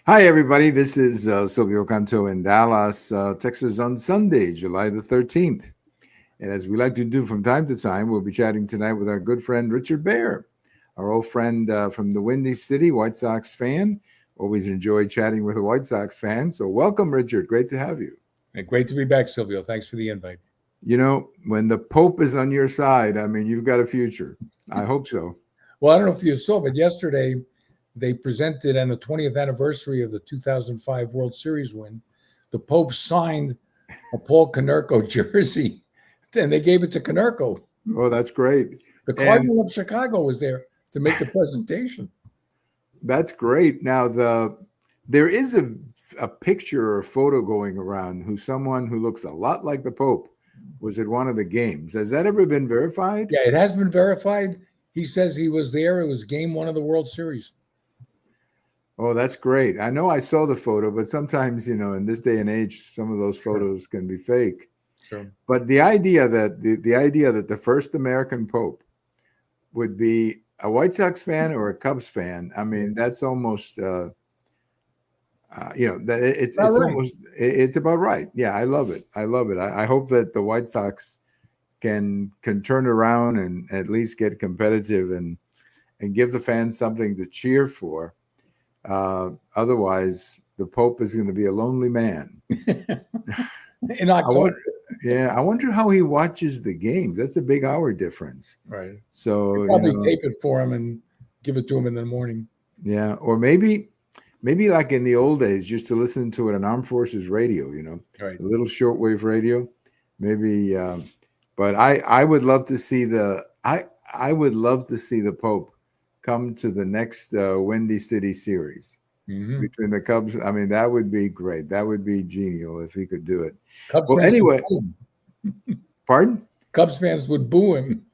Hi, everybody. This is Silvio Canto in Dallas, Texas on Sunday, July the 13th. And as we like to do from time to time, we'll be chatting tonight with our good friend, Richard Baehr, our old friend from the Windy City, White Sox fan. Always enjoy chatting with a White Sox fan. So welcome, Richard. Great to have you. Great to be back, Silvio. Thanks for the invite. You know, when the Pope is on your side, I mean, you've got a future. I hope so. Well, I don't know if you saw, but yesterday they presented on the 20th anniversary of the 2005 World Series win. The Pope signed a Paul Konerko jersey, and they gave it to Konerko. Oh, that's great. The Cardinal of Chicago was there to make the presentation. That's great. Now, there is a picture or a photo going around someone who looks a lot like the Pope was at one of the games. Has that ever been verified? Yeah, it has been verified. He says he was there. It was game one of the World Series. Oh, that's great. I know I saw the photo, but sometimes, in this day and age, some of those photos can be fake. Sure. But the idea that the first American Pope would be a White Sox fan or a Cubs fan, I mean, that's almost it's about right. Yeah, I love it. I hope that the White Sox can turn around and at least get competitive and give the fans something to cheer for. Otherwise, the Pope is going to be a lonely man. In October. I wonder how he watches the games. That's a big hour difference. Right. So they'll probably tape it for him and give it to him in the morning. Yeah, or maybe like in the old days, just to listen to it on Armed Forces radio. Right. A little shortwave radio. Maybe, but I would love to see I would love to see the Pope come to the next Windy City series between the Cubs. I mean, that would be great. That would be genial if he could do it. Cubs well, anyway, pardon? Cubs fans would boo him.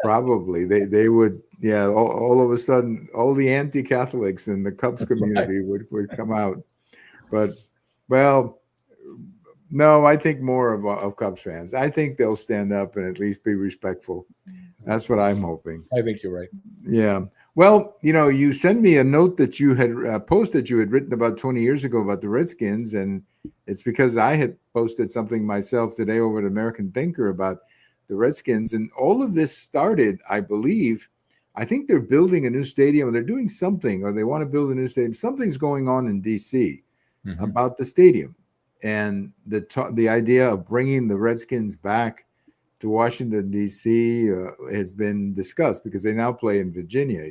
Probably they would. Yeah, all of a sudden, all the anti-Catholics in the Cubs community would come out. But, well, no, I think more of Cubs fans. I think they'll stand up and at least be respectful. That's what I'm hoping. I think you're right. Yeah. Well, you sent me a note that you had posted you had written about 20 years ago about the Redskins, and it's because I had posted something myself today over at American Thinker about the Redskins. And all of this started, I think they're building a new stadium, or they're doing something, or they want to build a new stadium. Something's going on in D.C. About the stadium, and the idea of bringing the Redskins back to Washington, D.C. Has been discussed because they now play in Virginia,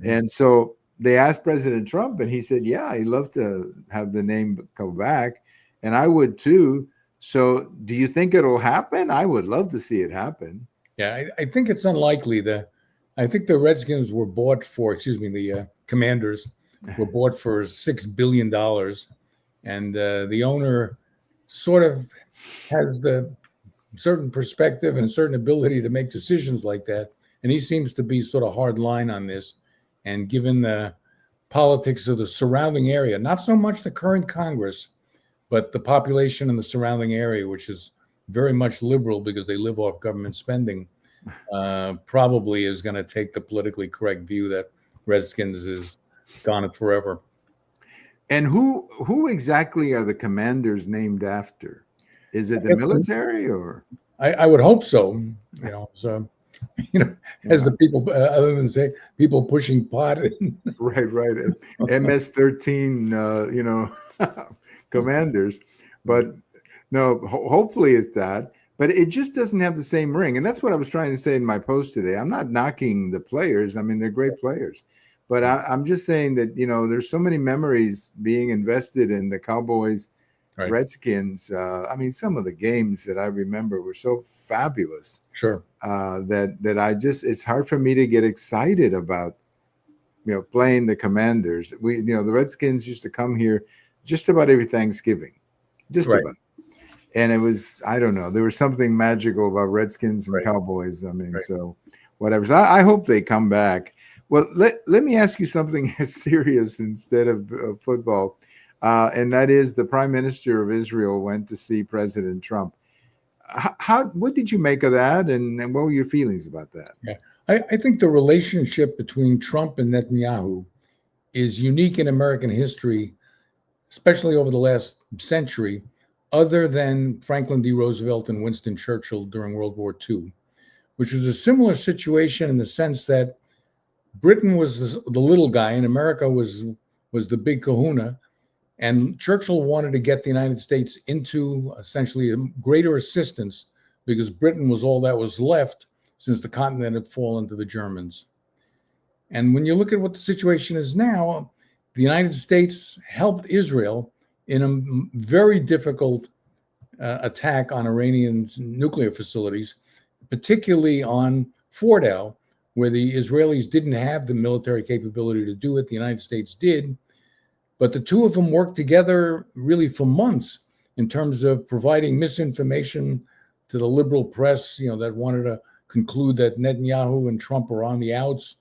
And so they asked President Trump, and he said, yeah, he'd love to have the name come back. And I would too. So do you think it'll happen? I would love to see it happen. Yeah, I think it's unlikely. I think the Redskins were bought for, the Commanders were bought for $6 billion. And the owner sort of has the certain perspective and certain ability to make decisions like that. And he seems to be sort of hard line on this. And given the politics of the surrounding area, not so much the current Congress, but the population in the surrounding area, which is very much liberal because they live off government spending, probably is going to take the politically correct view that Redskins is gone forever. And who exactly are the Commanders named after? Is it the military or? I would hope so. As the people, other than say people pushing pot. Right. MS-13, Commanders. But no, hopefully it's that. But it just doesn't have the same ring. And that's what I was trying to say in my post today. I'm not knocking the players. I mean, they're great players. But I'm just saying that, there's so many memories being invested in the Cowboys, right. Redskins. I mean, some of the games that I remember were so fabulous. Sure. That it's hard for me to get excited about, playing the Commanders. The Redskins used to come here just about every Thanksgiving, just right. about. And it was, I don't know, there was something magical about Redskins and right. Cowboys. I mean, right. So whatever. So I hope they come back. Well, let me ask you something as serious instead of football. And that is the Prime Minister of Israel went to see President Trump. What did you make of that? And what were your feelings about that? Yeah, I think the relationship between Trump and Netanyahu is unique in American history, especially over the last century, other than Franklin D. Roosevelt and Winston Churchill during World War II, which was a similar situation in the sense that Britain was the little guy and America was the big kahuna. And Churchill wanted to get the United States into essentially a greater assistance because Britain was all that was left since the continent had fallen to the Germans. And when you look at what the situation is now, the United States helped Israel in a very difficult attack on Iranian nuclear facilities, particularly on Fordow, where the Israelis didn't have the military capability to do it. The United States did. But the two of them worked together really for months in terms of providing misinformation to the liberal press, that wanted to conclude that Netanyahu and Trump were on the outs.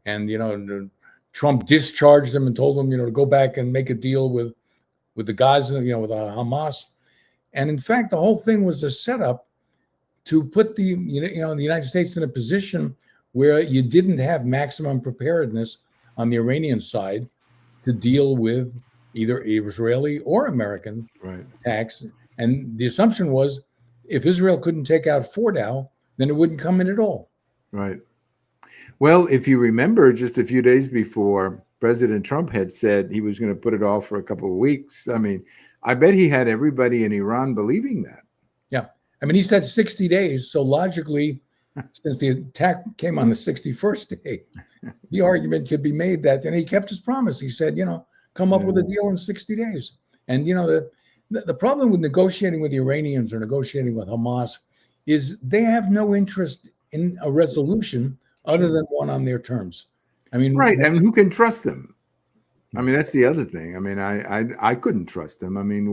And, Trump discharged them and told them, to go back and make a deal with the Gaza, with Hamas. And in fact, the whole thing was a setup to put the United States in a position where you didn't have maximum preparedness on the Iranian side to deal with either Israeli or American attacks. And the assumption was if Israel couldn't take out Fordow, then it wouldn't come in at all. Right. Well, if you remember, just a few days before, President Trump had said he was going to put it off for a couple of weeks. I mean, I bet he had everybody in Iran believing that. Yeah. I mean, he said 60 days. So logically, since the attack came on the 61st day, the argument could be made that, and he kept his promise. He said, come up with a deal in 60 days. And, the problem with negotiating with the Iranians or negotiating with Hamas is they have no interest in a resolution other than one on their terms. I mean, right. And who can trust them? I mean, that's the other thing. I mean, I couldn't trust them. I mean,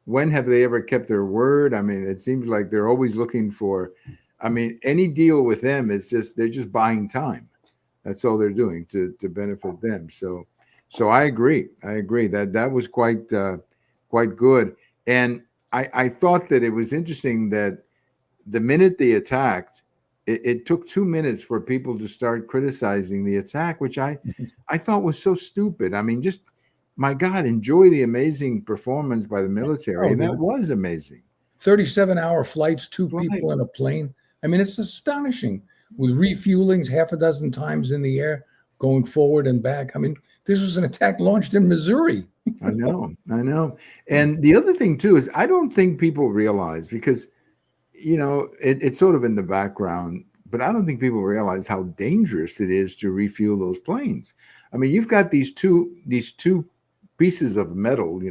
when have they ever kept their word? I mean, it seems like they're always looking for, any deal with them is they're just buying time. That's all they're doing to benefit them. So I agree. That was quite good. And I thought that it was interesting that the minute they attacked, it took 2 minutes for people to start criticizing the attack, which I thought was so stupid. I mean, just, my God, enjoy the amazing performance by the military. And that was amazing. 37-hour flights, two people in a plane. I mean, it's astonishing, with refuelings half a dozen times in the air, going forward and back. I mean, this was an attack launched in Missouri. I know. And the other thing, too, is I don't think people realize, because, it's sort of in the background, but I don't think people realize how dangerous it is to refuel those planes. I mean, you've got these two pieces of metal,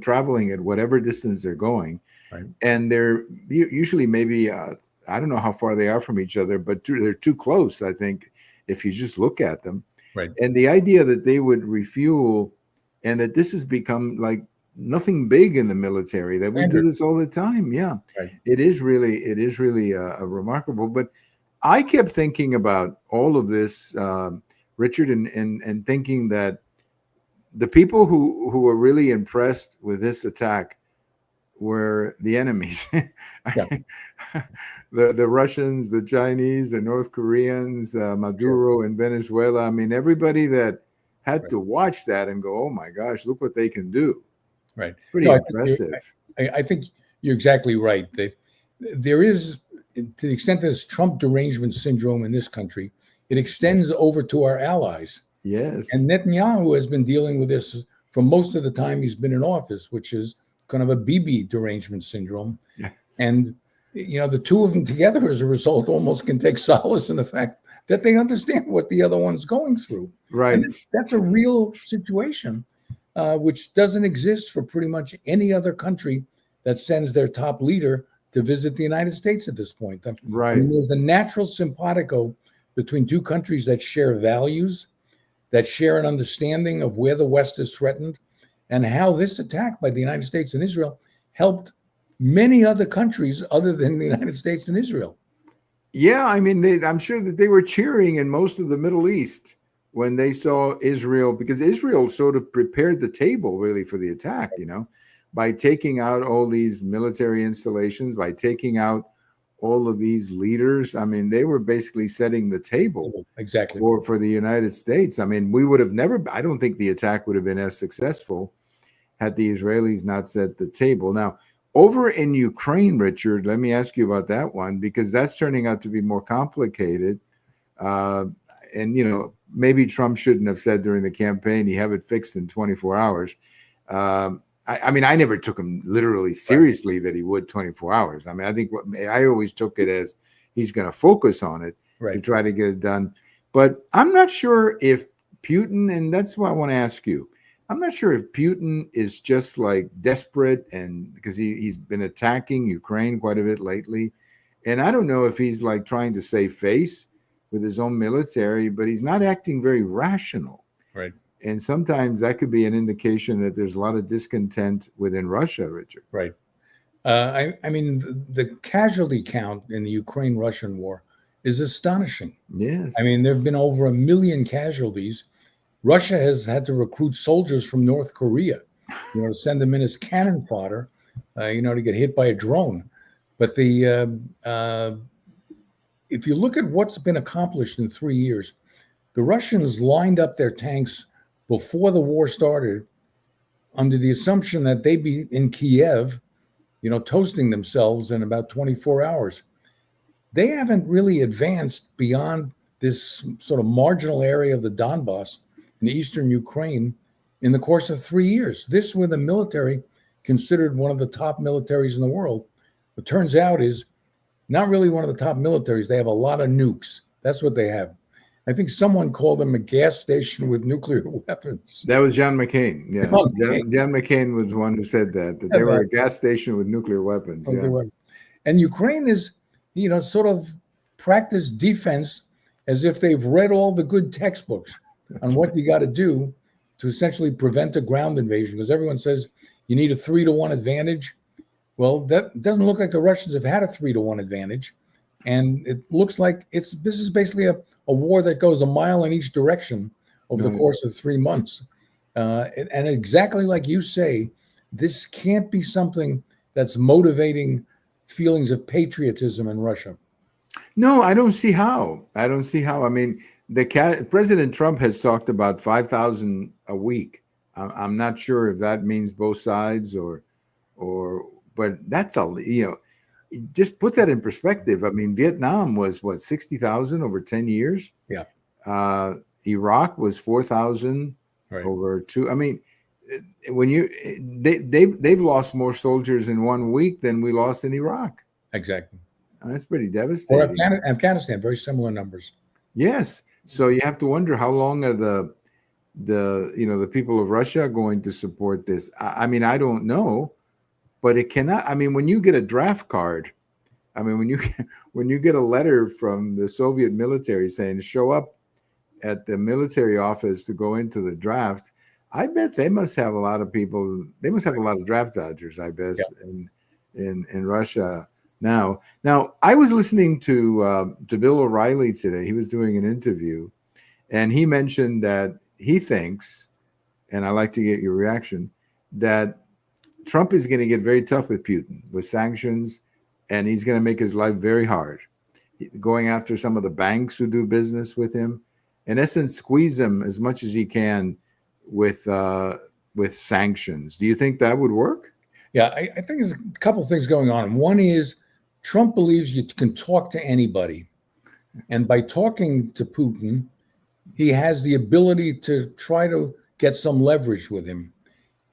traveling at whatever distance they're going. Right. And they're usually maybe, I don't know how far they are from each other, but they're too close, I think, if you just look at them. Right. And the idea that they would refuel, and that this has become like nothing big in the military, that we do this all the time. Yeah. Right. It is really remarkable. But I kept thinking about all of this, Richard, and thinking that the people who were really impressed with this attack were the enemies. The Russians, the Chinese, the North Koreans, Maduro in Venezuela. I mean, everybody that had to watch that and go, oh my gosh, look what they can do. Right. Pretty impressive. I think you're exactly right. There is, to the extent there's Trump derangement syndrome in this country, it extends over to our allies. Yes. And Netanyahu has been dealing with this for most of the time he's been in office, which is kind of a Bibi derangement syndrome. Yes. And, the two of them together as a result almost can take solace in the fact that they understand what the other one's going through. Right. And that's a real situation, which doesn't exist for pretty much any other country that sends their top leader to visit the United States at this point. Right. I mean, there's a natural simpatico between two countries that share values, that share an understanding of where the West is threatened, and how this attack by the United States and Israel helped many other countries other than the United States and Israel. Yeah, I mean, I'm sure that they were cheering in most of the Middle East when they saw Israel, because Israel sort of prepared the table really for the attack, by taking out all these military installations, by taking out all of these leaders. I mean, they were basically setting the table Exactly. for the United States. I mean, we would have never, I don't think the attack would have been as successful had the Israelis not set the table. Now, over in Ukraine, Richard, let me ask you about that one, because that's turning out to be more complicated. And, you know, maybe Trump shouldn't have said during the campaign, you have it fixed in 24 hours. I mean, I never took him literally seriously that he would 24 hours. I mean, I think I always took it as he's going to focus on it to try to get it done. But I'm not sure if Putin, and that's what I want to ask you, I'm not sure if Putin is just like desperate, and because he's been attacking Ukraine quite a bit lately. And I don't know if he's like trying to save face with his own military, but he's not acting very rational. Right. And sometimes that could be an indication that there's a lot of discontent within Russia, Richard. Right. I mean, the casualty count in the Ukraine-Russian war is astonishing. Yes. I mean, there have been over 1 million casualties. Russia has had to recruit soldiers from North Korea, you know, to send them in as cannon fodder, you know, to get hit by a drone. But if you look at what's been accomplished in 3 years, the Russians lined up their tanks before the war started under the assumption that they'd be in Kiev, you know, toasting themselves in about 24 hours. They haven't really advanced beyond this sort of marginal area of the Donbass in eastern Ukraine in the course of 3 years. This with a military considered one of the top militaries in the world. What turns out is not really one of the top militaries. They have a lot of nukes. That's what they have. I think someone called them a gas station with nuclear weapons. That was John McCain. Yeah, John McCain was the one who said that they were a gas station with nuclear weapons. Yeah. And Ukraine is, you know, sort of practice defense as if they've read all the good textbooks on what you got to do to essentially prevent a ground invasion. Because everyone says you need a 3-to-1 advantage. Well, that doesn't look like the Russians have had a 3-to-1 advantage. And it looks like this is basically a war that goes a mile in each direction over the course of 3 months. And exactly like you say, this can't be something that's motivating feelings of patriotism in Russia. No, I don't see how. I mean, President Trump has talked about 5,000 a week. I'm not sure if that means both sides but that's just put that in perspective. I mean, Vietnam was 60,000 over 10 years. Yeah. Iraq was 4,000 over 2. I mean, when they've lost more soldiers in 1 week than we lost in Iraq. Exactly. That's pretty devastating. Or Afghanistan, very similar numbers. Yes. So you have to wonder how long are the people of Russia going to support this? I mean, I don't know. But it cannot. I mean, when you get a draft card, I mean, when you get a letter from the Soviet military saying show up at the military office to go into the draft, I bet they must have a lot of people. They must have a lot of draft dodgers, I bet, in Russia now. Now, I was listening to Bill O'Reilly today. He was doing an interview, and he mentioned that he thinks, and I'd like to get your reaction, that Trump is going to get very tough with Putin with sanctions, and he's going to make his life very hard, going after some of the banks who do business with him. In essence, squeeze him as much as he can with sanctions. Do you think that would work? Yeah, I think there's a couple of things going on. One is Trump believes you can talk to anybody. And by talking to Putin, he has the ability to try to get some leverage with him.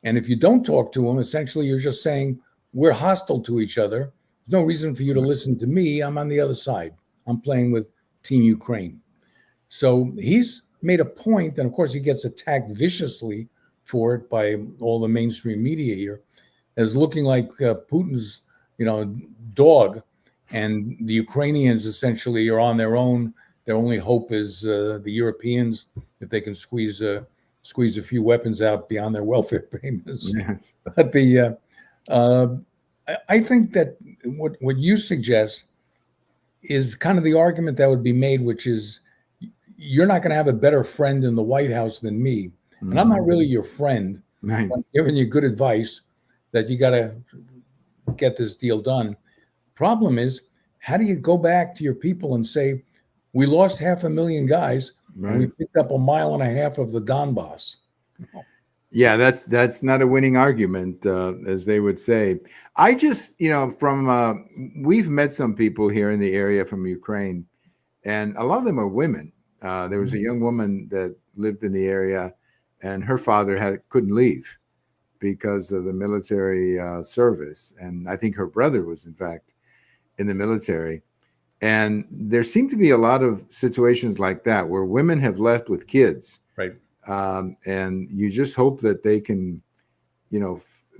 And if you don't talk to him, essentially you're just saying, we're hostile to each other. There's no reason for you to listen to me. I'm on the other side. I'm playing with Team Ukraine. So he's made a point, and of course he gets attacked viciously for it by all the mainstream media here, as looking like Putin's, dog, and the Ukrainians essentially are on their own. Their only hope is the Europeans, if they can squeeze a few weapons out beyond their welfare payments. Yes. But I think that what you suggest is kind of the argument that would be made, which is you're not going to have a better friend in the White House than me. Mm-hmm. And I'm not really your friend. Right. I'm giving you good advice that you got to get this deal done. Problem is, how do you go back to your people and say, we lost 500,000 guys and we Right. picked up 1.5 miles of the Donbass? Yeah, that's not a winning argument, as they would say. I just, from we've met some people here in the area from Ukraine, and a lot of them are women. There was a young woman that lived in the area, and her father couldn't leave because of the military service, and I think her brother was, in fact, in the military. And there seem to be a lot of situations like that where women have left with kids. Right. And you just hope that they can,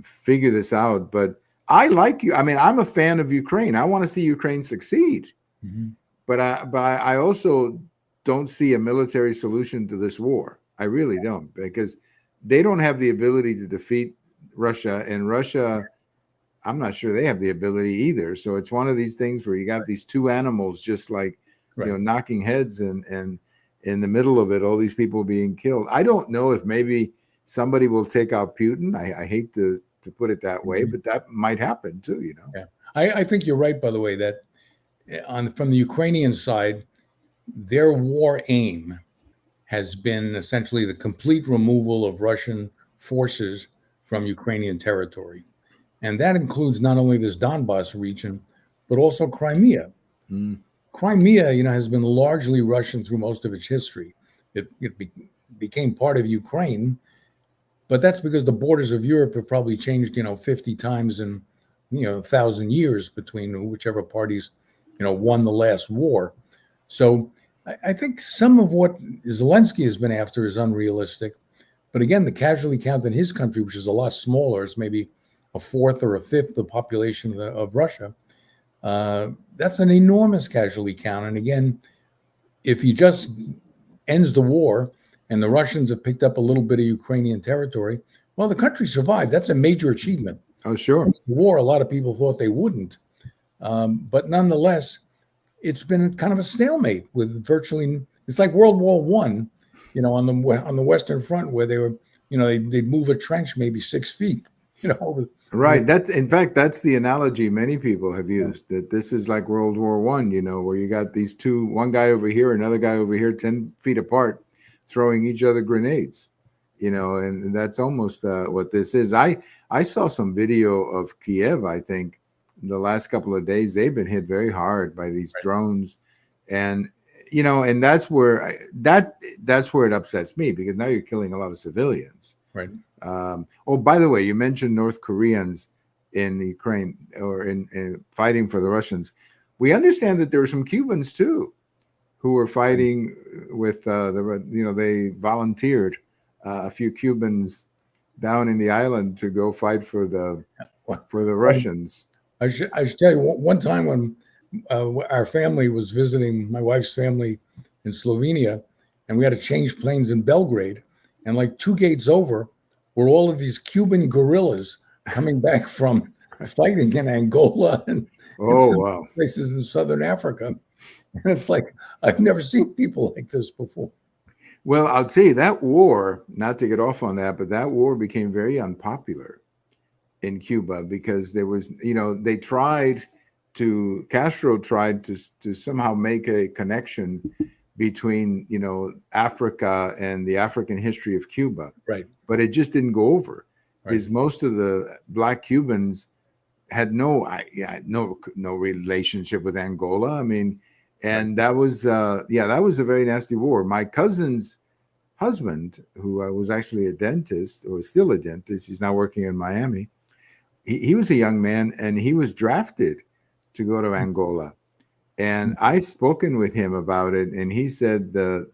figure this out. But I like you. I mean, I'm a fan of Ukraine. I want to see Ukraine succeed. Mm-hmm. But I also don't see a military solution to this war. I really don't, because they don't have the ability to defeat Russia, and Russia, I'm not sure they have the ability either. So it's one of these things where you got these two animals just like, knocking heads, and in the middle of it, all these people being killed. I don't know if maybe somebody will take out Putin. I hate to put it that way, but that might happen too, Yeah, I think you're right, by the way, that from the Ukrainian side, their war aim has been essentially the complete removal of Russian forces from Ukrainian territory. And that includes not only this Donbass region, but also Crimea. Crimea, has been largely Russian through most of its history. It became part of Ukraine, but that's because the borders of Europe have probably changed, 50 times in, 1,000 years between whichever parties, won the last war. So I think some of what Zelensky has been after is unrealistic. But again, the casualty count in his country, which is a lot smaller, is maybe a fourth or a fifth the population of Russia. That's an enormous casualty count. And again, if he just ends the war and the Russians have picked up a little bit of Ukrainian territory, well, the country survived. That's a major achievement. Oh, sure. The war, a lot of people thought they wouldn't. But nonetheless, it's been kind of a stalemate with it's like World War I, on the Western Front, where they were, they'd move a trench maybe 6 feet, Right. In fact, that's the analogy many people have used, that this is like World War I, where you got these one guy over here, another guy over here, 10 feet apart, throwing each other grenades, and that's almost what this is. I saw some video of Kiev, I think, the last couple of days. They've been hit very hard by these drones. And, and that's where that's where it upsets me, because now you're killing a lot of civilians. Right. By the way, you mentioned North Koreans in Ukraine, or in fighting for the Russians. We understand that there were some Cubans too who were fighting with they volunteered a few Cubans down in the island to go fight for the Russians. I should tell you, one time when our family was visiting my wife's family in Slovenia, and we had to change planes in Belgrade, and like 2 gates over were all of these Cuban guerrillas coming back from fighting in Angola and wow, places in Southern Africa. And it's like, I've never seen people like this before. Well, I'll tell you, that war, not to get off on that, but that war became very unpopular in Cuba, because there was, Castro tried to somehow make a connection between, Africa and the African history of Cuba. Right. But it just didn't go over, because most of the Black Cubans had no relationship with Angola. I mean, and that was a very nasty war. My cousin's husband, who was actually a dentist, or still a dentist, he's now working in Miami. He was a young man, and he was drafted to go to Angola. And I've spoken with him about it, and he said the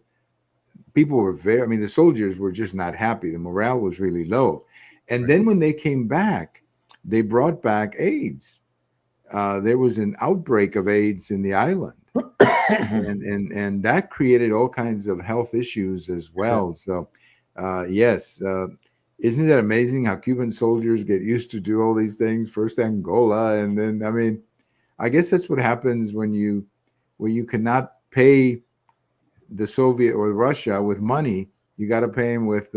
people were the soldiers were just not happy. The morale was really low. And then when they came back, they brought back AIDS. There was an outbreak of AIDS in the island. and that created all kinds of health issues as well. So, yes. Isn't it amazing how Cuban soldiers get used to do all these things? First Angola, and then, I guess that's what happens when you cannot pay the Soviet or Russia with money. You got to pay them with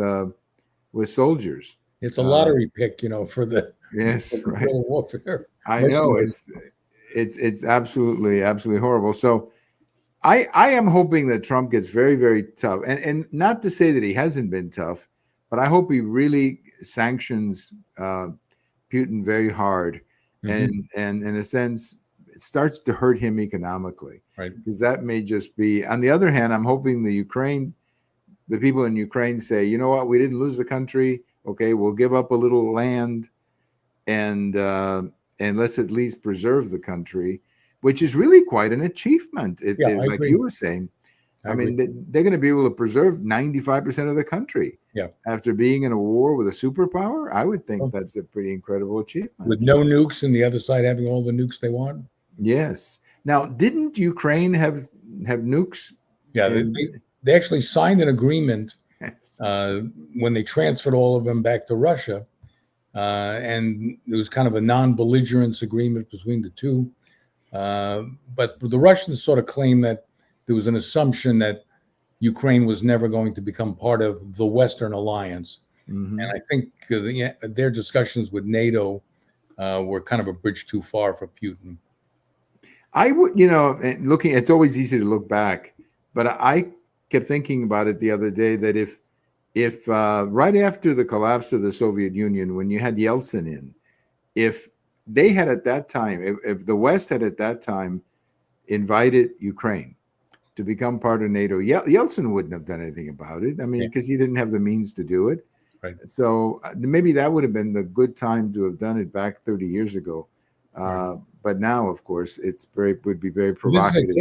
soldiers. It's a lottery pick, for the yes, right. warfare. I know it's absolutely horrible. So I am hoping that Trump gets very, very tough, and not to say that he hasn't been tough, but I hope he really sanctions Putin very hard, and in a sense, it starts to hurt him economically, right? Because that may just be. On the other hand, I'm hoping the people in Ukraine say, you know what, we didn't lose the country. Okay, we'll give up a little land, and let's at least preserve the country, which is really quite an achievement. Yeah, I like agree. you were saying, I mean, they're going to be able to preserve 95% of the country. Yeah. After being in a war with a superpower, I would think that's a pretty incredible achievement. With no nukes and the other side having all the nukes they want. Yes. Now, didn't Ukraine have nukes? Yeah, they actually signed an agreement when they transferred all of them back to Russia. And it was kind of a non-belligerence agreement between the two. But the Russians sort of claim that there was an assumption that Ukraine was never going to become part of the Western alliance. And I think their discussions with NATO were kind of a bridge too far for Putin. I would, it's always easy to look back, but I kept thinking about it the other day that if right after the collapse of the Soviet Union, when you had Yeltsin in, if they had at that time, if the West had at that time invited Ukraine to become part of NATO, Yeltsin wouldn't have done anything about it. I mean, because he didn't have the means to do it. Right. So maybe that would have been the good time to have done it back 30 years ago. But now, of course, would be very provocative.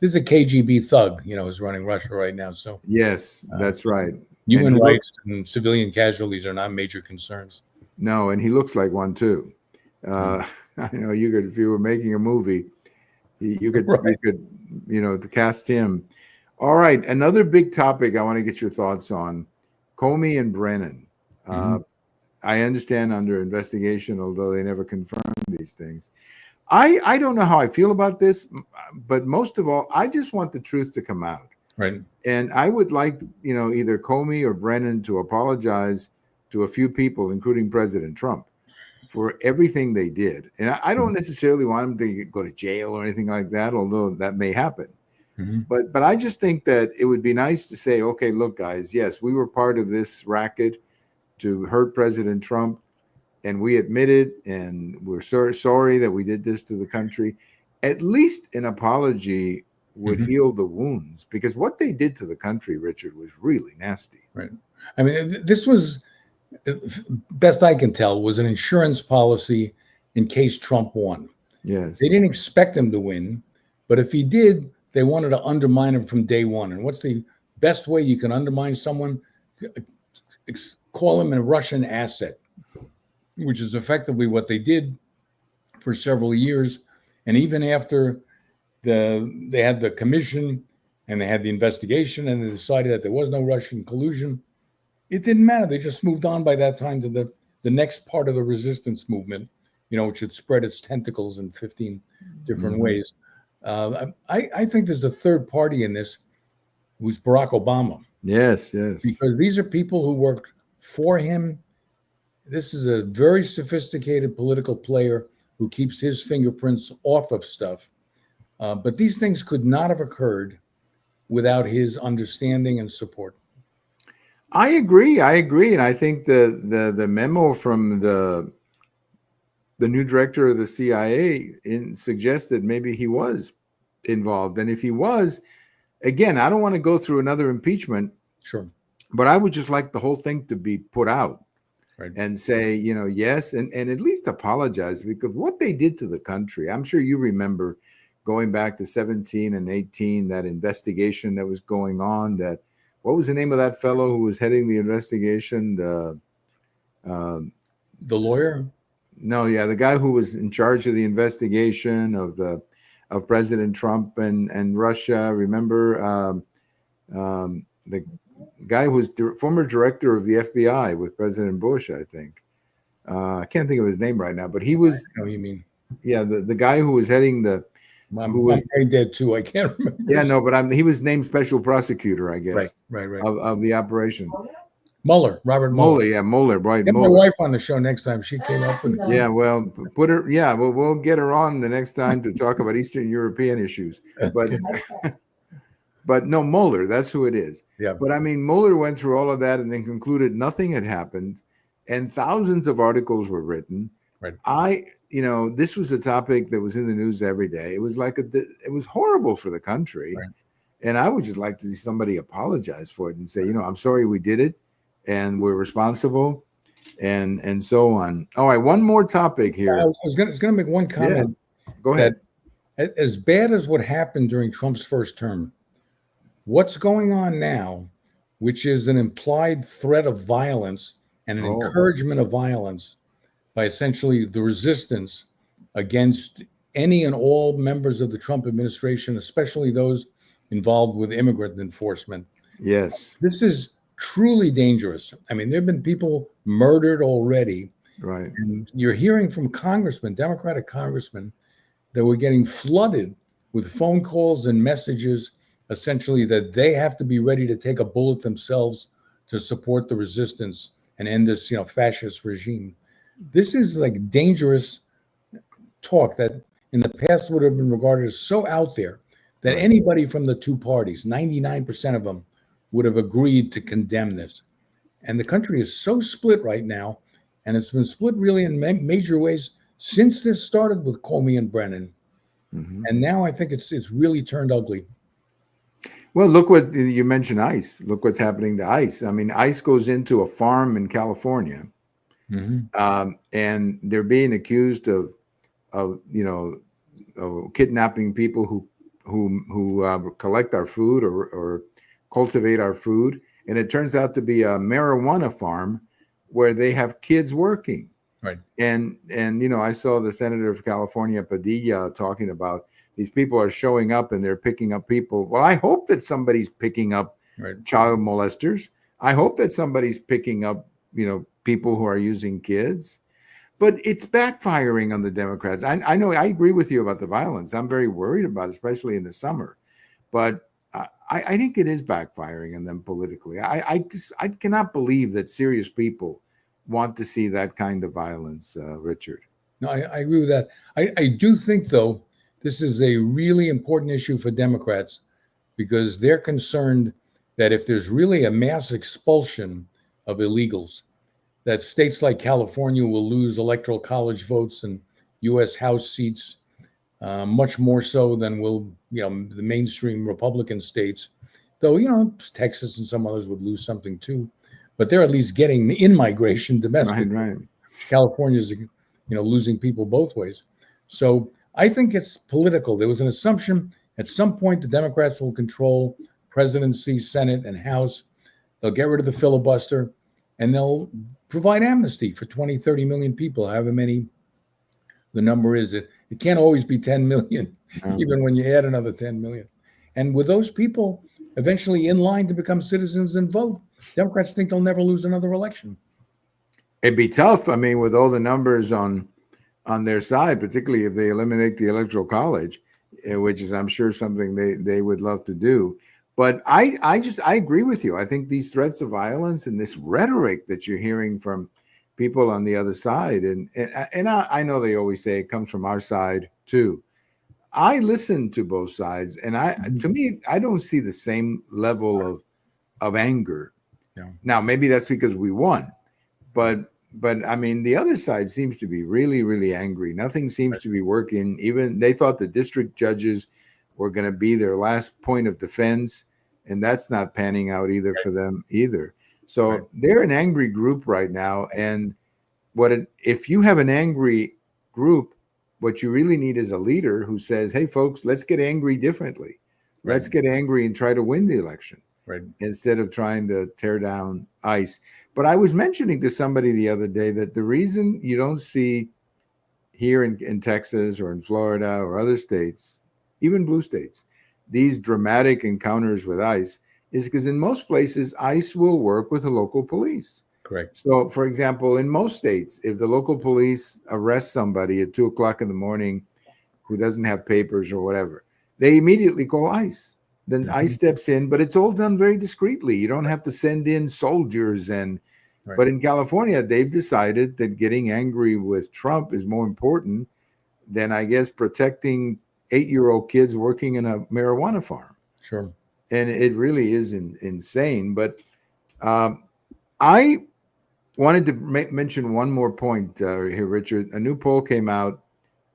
This is a KGB thug, is running Russia right now. So yes, that's right. Human rights and civilian casualties are not major concerns. No, and he looks like one too. I know if you were making a movie, you could to cast him. All right, another big topic I want to get your thoughts on: Comey and Brennan. I understand under investigation, although they never confirmed these things. I don't know how I feel about this, but most of all, I just want the truth to come out. Right. And I would like, either Comey or Brennan to apologize to a few people, including President Trump, for everything they did. And I don't necessarily want them to go to jail or anything like that, although that may happen. But I just think that it would be nice to say, okay, look, guys, yes, we were part of this racket to hurt President Trump, and we admit it, and we're sorry that we did this to the country. At least an apology would heal the wounds, because what they did to the country, Richard, was really nasty. Right. I mean, this was, best I can tell, was an insurance policy in case Trump won. Yes. They didn't expect him to win, but if he did, they wanted to undermine him from day one. And what's the best way you can undermine someone? Call him a Russian asset, which is effectively what they did for several years. And even after they had the commission and they had the investigation and they decided that there was no Russian collusion, it didn't matter. They just moved on by that time to the next part of the resistance movement, which had spread its tentacles in 15 different ways. I think there's a third party in this, who's Barack Obama. Yes. Because these are people who worked for him. This is a very sophisticated political player who keeps his fingerprints off of stuff. But these things could not have occurred without his understanding and support. I agree. And I think the memo from the new director of the CIA suggested maybe he was involved. And if he was, again, I don't want to go through another impeachment. Sure. But I would just like the whole thing to be put out. Right. And say, yes, and at least apologize, because what they did to the country, I'm sure you remember going back to 17 and 18, that investigation that was going on, what was the name of that fellow who was heading the investigation? The lawyer? No, yeah, the guy who was in charge of the investigation of President Trump and Russia. Remember the guy who was former director of the FBI with President Bush, I think. I can't think of his name right now, but he was. I know you mean. Yeah, the guy who was heading I'm dead too. I can't remember. Yeah, no, but he was named special prosecutor, I guess. Right. Of the operation. Mueller, Robert Mueller. Mueller, yeah, Mueller, right? Get my Mueller. wife on the show next time. She came up with Yeah, well, put her. Yeah, we'll get her on the next time to talk about Eastern European issues. But but no, Mueller, that's who it is. Yeah. But I mean, Mueller went through all of that and then concluded nothing had happened, and thousands of articles were written. Right. This was a topic that was in the news every day. It was like it was horrible for the country. Right. And I would just like to see somebody apologize for it and say, I'm sorry we did it and we're responsible and so on. All right, one more topic here. I was going to make one comment. Yeah. Go ahead. That as bad as what happened during Trump's first term, what's going on now, which is an implied threat of violence and an encouragement of violence by essentially the resistance against any and all members of the Trump administration, especially those involved with immigrant enforcement. Yes. This is truly dangerous. I mean, there have been people murdered already. Right. And you're hearing from congressmen, Democratic congressmen, that we're getting flooded with phone calls and messages, essentially that they have to be ready to take a bullet themselves to support the resistance and end this, fascist regime. This is like dangerous talk that in the past would have been regarded as so out there that anybody from the two parties, 99% of them, would have agreed to condemn this. And the country is so split right now, and it's been split really in major ways since this started with Comey and Brennan. Mm-hmm. And now I think it's really turned ugly. Well, look what you mentioned, ICE. Look what's happening to ICE. I mean, ICE goes into a farm in California, and they're being accused of kidnapping people who collect our food or cultivate our food. And it turns out to be a marijuana farm where they have kids working. Right. And I saw the senator of California, Padilla, talking about these people are showing up and they're picking up people. Well, I hope that somebody's picking up child molesters. I hope that somebody's picking up, people who are using kids. But it's backfiring on the Democrats. I know I agree with you about the violence. I'm very worried about it, especially in the summer. But I think it is backfiring on them politically. I cannot believe that serious people want to see that kind of violence, Richard. No, I agree with that. I do think, though, this is a really important issue for Democrats because they're concerned that if there's really a mass expulsion of illegals, that states like California will lose electoral college votes and U.S. House seats much more so than will, the mainstream Republican states. Though, Texas and some others would lose something too. But they're at least getting in-migration domestic. Right. California's, losing people both ways. So I think it's political. There was an assumption at some point the Democrats will control presidency, Senate, and House. They'll get rid of the filibuster, and they'll provide amnesty for 20, 30 million people, however many the number is. It can't always be 10 million, even when you add another 10 million. And with those people eventually in line to become citizens and vote, Democrats think they'll never lose another election. It'd be tough. I mean, with all the numbers on their side, particularly if they eliminate the electoral college, which is, I'm sure, something they would love to do. But I agree with you. I think these threats of violence and this rhetoric that you're hearing from people on the other side, and I know they always say it comes from our side too. I listen to both sides, and to me, I don't see the same level of anger. No. Now, maybe that's because we won, but I mean, the other side seems to be really, really angry. Nothing seems to be working. Even they thought the district judges were going to be their last point of defense, and that's not panning out either for them either. So they're an angry group right now. And if you have an angry group, what you really need is a leader who says, hey, folks, let's get angry differently. Let's get angry and try to win the election instead of trying to tear down ICE. But I was mentioning to somebody the other day that the reason you don't see here in Texas or in Florida or other states, even blue states, these dramatic encounters with ICE is because in most places, ICE will work with the local police. Correct. So, for example, in most states, if the local police arrest somebody at 2:00 in the morning who doesn't have papers or whatever, they immediately call ICE. then ICE steps in, but it's all done very discreetly. You don't have to send in soldiers but in California, they've decided that getting angry with Trump is more important than, I guess, protecting 8-year-old kids working in a marijuana farm. Sure. And it really is insane. But I wanted to mention one more point here, Richard. A new poll came out,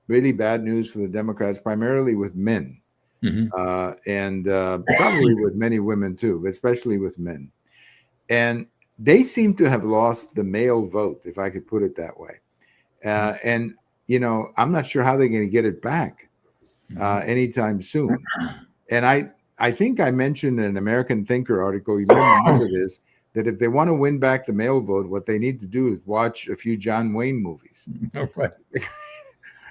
really bad news for the Democrats, primarily with men. And probably with many women too, but especially with men. And they seem to have lost the male vote, if I could put it that way. And, I'm not sure how they're going to get it back anytime soon. And I think I mentioned in an American Thinker article, you may remember this, that if they want to win back the male vote, what they need to do is watch a few John Wayne movies. Right.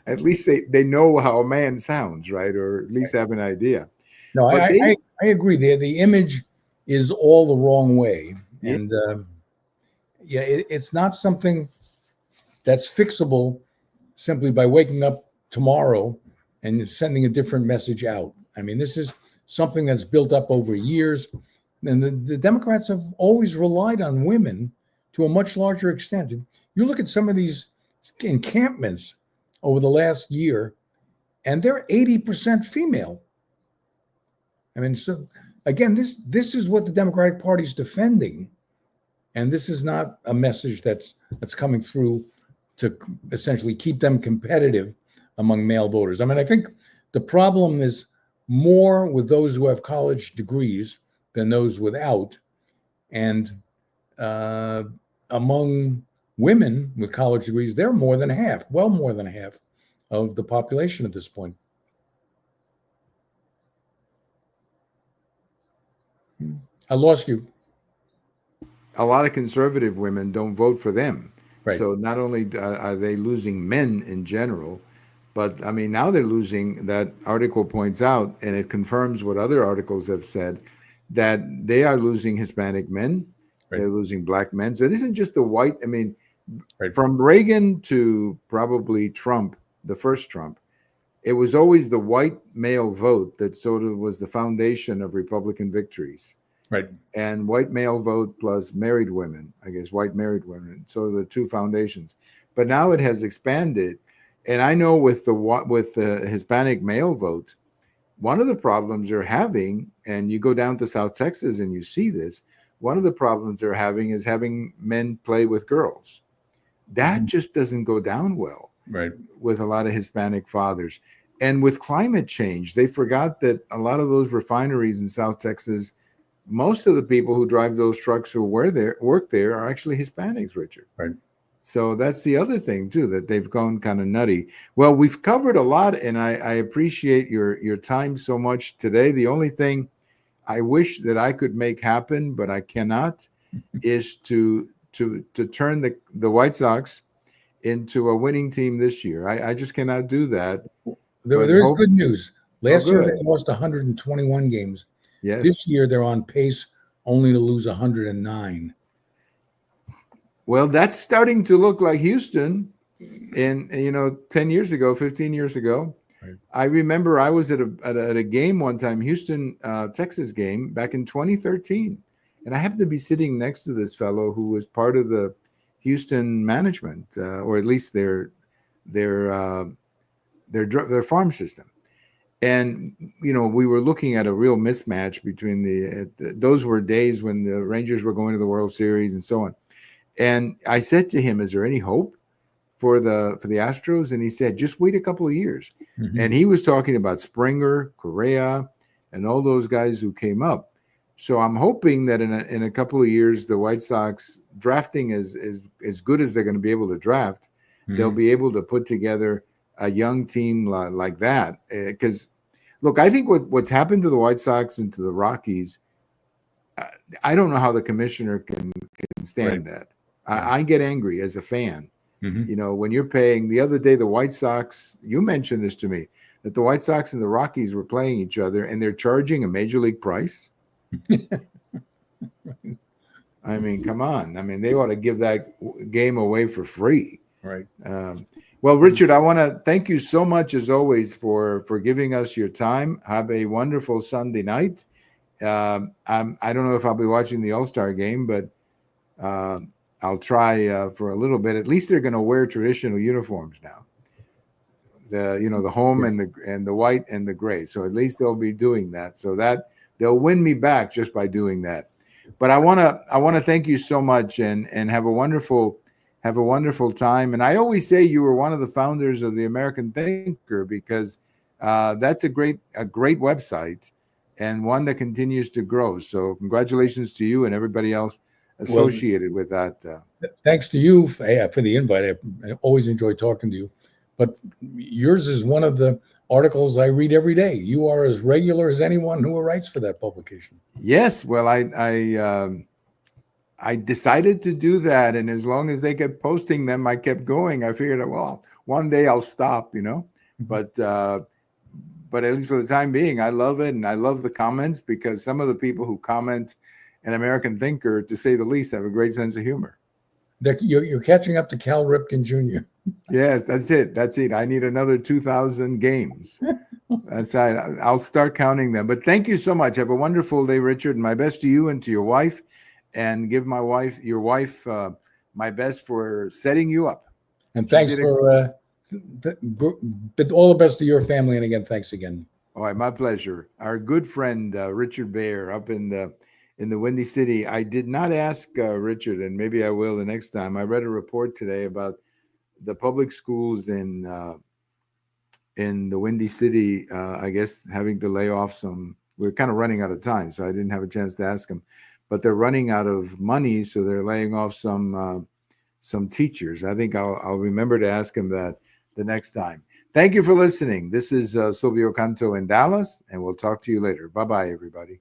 At least they know how a man sounds, right? Or at least have an idea. No, I agree. The image is all the wrong way. And it's not something that's fixable simply by waking up tomorrow and sending a different message out. I mean, this is something that's built up over years. And the Democrats have always relied on women to a much larger extent. You look at some of these encampments over the last year, and they're 80% female. I mean, so again, this is what the Democratic Party is defending, and this is not a message that's coming through to essentially keep them competitive among male voters. I mean, I think the problem is more with those who have college degrees than those without, and among women with college degrees, they're more than half, well more than half of the population at this point. I lost you. A lot of conservative women don't vote for them. Right. So not only are they losing men in general, but I mean, now they're losing, that article points out, and it confirms what other articles have said, that they are losing Hispanic men. Right. They're losing black men. So it isn't just the white. I mean, from Reagan to probably Trump, the first Trump, it was always the white male vote that sort of was the foundation of Republican victories. Right. And white male vote plus married women, I guess, white married women, sort of the two foundations. But now it has expanded. And I know with the Hispanic male vote, one of the problems they're having, and you go down to South Texas and you see this, one of the problems they're having is having men play with girls. That just doesn't go down well with a lot of Hispanic fathers. And with climate change, they forgot that a lot of those refineries in South Texas, most of the people who drive those trucks or work there are actually Hispanics, Richard. Right. So that's the other thing, too, that they've gone kind of nutty. Well, we've covered a lot, and I appreciate your time so much today. The only thing I wish that I could make happen, but I cannot, is to turn the White Sox into a winning team this year. I just cannot do that. There's good news. Last year they lost 121 games. Yes. This year they're on pace only to lose 109. Well, that's starting to look like Houston in 10 years ago, 15 years ago. Right. I remember I was at a game one time, Houston, Texas game back in 2013. And I happened to be sitting next to this fellow who was part of the Houston management, or at least their farm system. And, we were looking at a real mismatch between those were days when the Rangers were going to the World Series and so on. And I said to him, is there any hope for the Astros? And he said, just wait a couple of years. Mm-hmm. And he was talking about Springer, Correa, and all those guys who came up. So I'm hoping that in a couple of years, the White Sox drafting is as good as they're going to be able to draft. Mm-hmm. They'll be able to put together a young team like that. Because, look, I think what's happened to the White Sox and to the Rockies, I don't know how the commissioner can stand that. I get angry as a fan. Mm-hmm. When you're paying, the other day, the White Sox, you mentioned this to me, that the White Sox and the Rockies were playing each other and they're charging a major league price. I mean, come on. I mean, they ought to give that game away for free. Right. Well, Richard, I want to thank you so much as always for giving us your time. Have a wonderful Sunday night. I don't know if I'll be watching the All-Star game, but I'll try for a little bit. At least they're going to wear traditional uniforms now. The home and the white and the gray. So at least they'll be doing that. So that they'll win me back just by doing that. But I want to thank you so much and have a wonderful time. And I always say you were one of the founders of the American Thinker because that's a great website and one that continues to grow. So congratulations to you and everybody else associated with that. Thanks to you for the invite. I always enjoy talking to you. But yours is one of the articles I read every day. You are as regular as anyone who writes for that publication. Yes. Well, I decided to do that. And as long as they kept posting them, I kept going. I figured, well, one day I'll stop, but at least for the time being, I love it. And I love the comments because some of the people who comment in American Thinker, to say the least, have a great sense of humor. You're catching up to Cal Ripken Jr. Yes, that's it. I need another 2,000 games. That's right. I'll start counting them. But thank you so much. Have a wonderful day, Richard. And my best to you and to your wife. And give your wife, my best for setting you up. And thanks for all the best to your family. And again, thanks again. All right, my pleasure. Our good friend Richard Baehr up in the Windy City. I did not ask Richard, and maybe I will the next time. I read a report today about the public schools in the Windy City. I guess having to lay off some. We're kind of running out of time, so I didn't have a chance to ask him. But they're running out of money, so they're laying off some teachers. I think I'll remember to ask him that the next time. Thank you for listening. This is Silvio Canto in Dallas, and we'll talk to you later. Bye-bye, everybody.